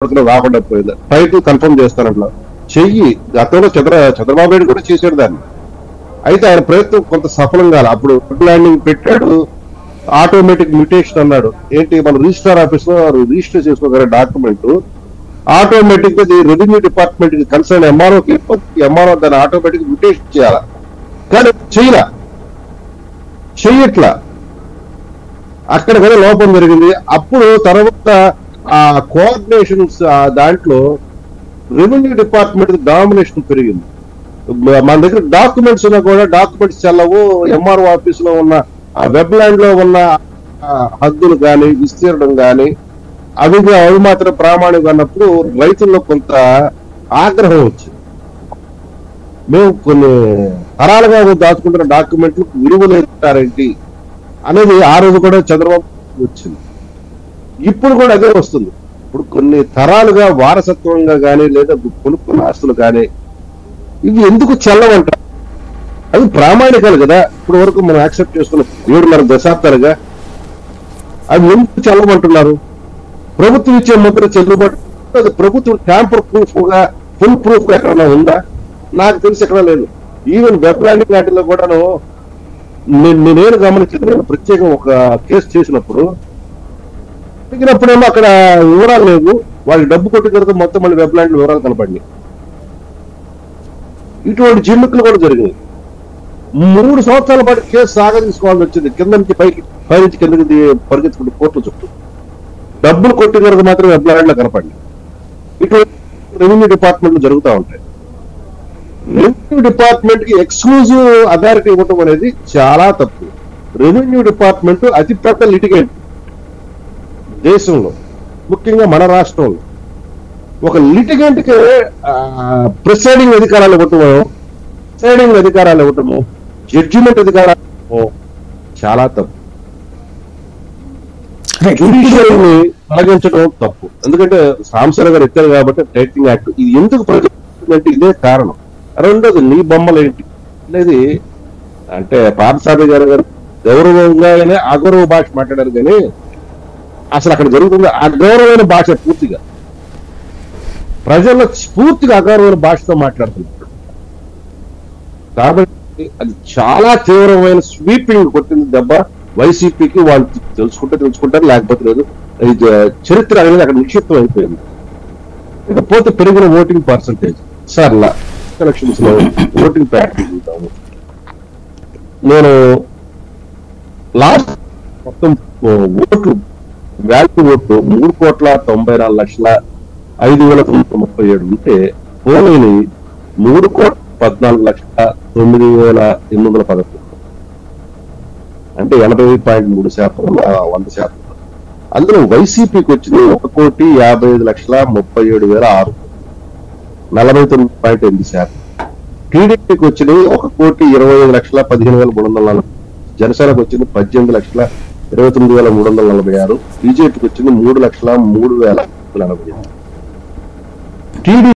రాకుండా పోయింది. Title confirm చేస్తారంట. చెయ్యి గతంలో చంద్రబాబు నాయుడు కూడా చేశాడు దాన్ని. అయితే ఆయన ప్రయత్నం కొంత సఫలం కాదు. అప్పుడు ల్యాండింగ్ పెట్టాడు, ఆటోమేటిక్ మ్యూటేషన్ అన్నాడు. ఏంటి, మన రిజిస్ట్రార్ ఆఫీస్ లో రిజిస్టర్ చేసుకోగల డాక్యుమెంట్ ఆటోమేటిక్ గా రెవెన్యూ డిపార్ట్మెంట్ కి కన్సర్న్ ఎంఆర్ఓ దాన్ని ఆటోమేటిక్ మ్యూటేషన్ చేయాలి. కానీ చెయ్యట్లా. అక్కడ కూడా లోపం జరిగింది. అప్పుడు తర్వాత ఆ కోఆర్డినేషన్స్ దాంట్లో రెవెన్యూ డిపార్ట్మెంట్ డామినేషన్ పెరిగింది. మన దగ్గర డాక్యుమెంట్స్ ఉన్నా కూడా డాక్యుమెంట్స్ చెల్లవు. ఎంఆర్ఓ ఆఫీస్ లో ఉన్న ఆ వెబ్ ల్యాండ్ లో ఉన్న హద్దులు కానీ విస్తీర్ణం కానీ అవి మాత్రం ప్రామాణికం అన్నప్పుడు రైతుల్లో కొంత ఆగ్రహం వచ్చింది. మేము కొన్ని తరాలుగా దాచుకుంటున్న డాక్యుమెంట్లు విలువలేంటి అనేది ఆ రోజు కూడా చంద్రబాబు వచ్చింది. ఇప్పుడు కూడా అదే వస్తుంది. ఇప్పుడు కొన్ని తరాలుగా వారసత్వంగా కానీ లేదా కొనుక్కున్న ఆస్తులు కానీ ఇవి ఎందుకు చెల్లవంట? అవి ప్రామాణికాలు కదా, ఇప్పుడు వరకు మనం యాక్సెప్ట్ చేస్తున్నాం 7.5 దశాబ్దాలుగా. అవి ఎందుకు చెల్లమంటున్నారు? ప్రభుత్వం ఇచ్చే ముద్ర చెల్లుబాటు, అది ప్రభుత్వం ట్యాంపర్ ప్రూఫ్ గా ఫుల్ ప్రూఫ్ గా ఎక్కడన్నా ఉందా? నాకు తెలిసి ఎక్కడ లేదు. ఈవెన్ వెబ్ ల్యాండింగ్ వాటిలో కూడాను నేను గమనించింది. నేను ప్రత్యేకం ఒక కేసు చేసినప్పుడు అక్కడ వివరాలు లేవు. వాళ్ళకి డబ్బు కొట్టిన తర్వాత మొత్తం మళ్ళీ వెబ్ ల్యాండ్ వివరాలు కనపడినాయి. ఇటువంటి జిమ్మిక్కులు కూడా జరిగాయి. 3 సంవత్సరాల పాటు కేసు సాగదీసుకోవాల్సి వచ్చింది. కింద నుంచి పైనుంచి కిందకి పరిగెత్తుకుంటూ కోర్టులు చుట్టూ డబ్బులు కొట్టిన తర్వాత మాత్రం వెబ్ ల్యాండ్ లో కనపడి. ఇటువంటి రెవెన్యూ డిపార్ట్మెంట్ లో జరుగుతూ ఉంటాయి. రెవెన్యూ డిపార్ట్మెంట్ కి ఎక్స్క్లూజివ్ అథారిటీ ఇవ్వటం అనేది చాలా తప్పు. రెవెన్యూ డిపార్ట్మెంట్ అతిపెద్ద లిటిగెంట్ దేశంలో, ముఖ్యంగా మన రాష్ట్రంలో. ఒక లిటిగెంట్ కి ప్రిసైడింగ్ అధికారాలు ఇవ్వటము, జడ్జిమెంట్ అధికారాలు చాలా తప్పు. జ్యుడిషియరీని తొలగించడం తప్పు. ఎందుకంటే సాంసర్ గారు ఎత్తారు కాబట్టి టైటిలింగ్ యాక్ట్ ఇది ఎందుకు ప్రజలంటే ఇదే కారణం. రెండోది నీ బొమ్మలు ఏంటి అనేది అంటే పార్థసారథి గారు గౌరవంగానే అగౌరవ భాష మాట్లాడారు. కానీ అసలు అక్కడ జరుగుతుంది అగౌరవమైన భాష. పూర్తిగా ప్రజల్లో పూర్తిగా అగౌరవమైన భాషతో మాట్లాడుతున్నారు. కాబట్టి అది చాలా తీవ్రమైన స్వీపింగ్ కొట్టింది దెబ్బ వైసీపీకి. వాళ్ళు తెలుసుకుంటారు, లేకపోతే లేదు. చరిత్ర అనేది అక్కడ నిక్షిప్తం అయిపోయింది. ఇకపోతే పెరిగిన ఓటింగ్ పర్సంటేజ్ సార్లా ఎలక్షన్స్ లో ఓటింగ్ ప్యాటర్న్ చూద్దాము. నేను లాస్ట్ మొత్తం ఓట్లు వాల్యూ ఓట్లు 3,94,05,937 ఉంటే పోలేని 3,14,09,811 అంటే 80.3%, 100%. అందులో వైసీపీకి వచ్చింది 1,55,37,600, 49.8%. టీడీపీకి వచ్చింది 1,25,15,340, జనసేనకు వచ్చింది 18,29,346, బీజేపీకి వచ్చింది 3,03,040. టీడీపీ